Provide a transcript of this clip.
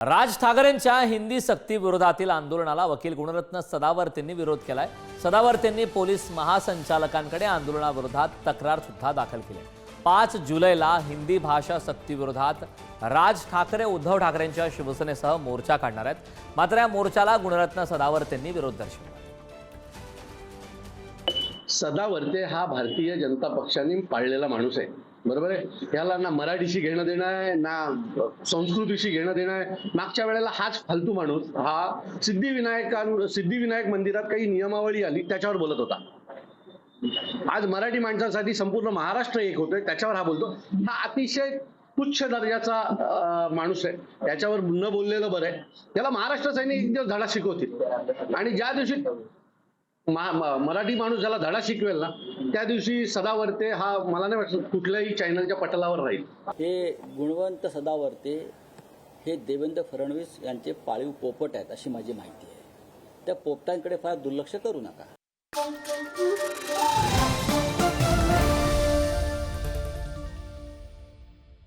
राज ठाकरेंच्या हिंदी सक्ती विरोधातील आंदोलनाला वकील गुणरत्न सदावर्तेंनी विरोध केलाय। सदावर्तेंनी पोलीस महासंचालकांकडे आंदोलनाविरोधात तक्रार सुद्धा दाखल केली। 5 जुलैला हिंदी भाषा सक्ती विरोधात राज ठाकरे उद्धव ठाकरेंच्या शिवसेनेसह मोर्चा काढणार आहेत। मात्र या मोर्चाला गुणरत्न सदावर्तेंनी विरोध दर्शवला। सदावर्ते हा भारतीय जनता पक्षाने पाळलेला माणूस आहे, बरोबर आहे। याला ना मराठीशी घेणं देणं आहे, ना संस्कृतीशी घेणं देणं आहे। मागच्या वेळेला हाच फालतू माणूस हा सिद्धिविनायक मंदिरात काही नियमावली आली त्याच्यावर बोलत होता। आज मराठी माणसासाठी संपूर्ण महाराष्ट्र एक होतोय, त्याच्यावर हा बोलतो। हा अतिशय तुच्छ दर्जाचा माणूस आहे, त्याच्यावर न बोललेलं बरं आहे। त्याला महाराष्ट्र सैनिक धडा शिकवतील आणि ज्या दिवशी मराठी माणूस ज्याला धडा शिकवेल ना, त्या दिवशी सदावर्ते हा मला नाही वाटत कुठल्याही चॅनलच्या पटलावर राहील। हे गुणवंत सदावर्ते हे देवेंद्र फडणवीस यांचे पाळीव पोपट आहेत अशी माझी माहिती आहे। त्या पोपटांकडे फार दुर्लक्ष करू नका।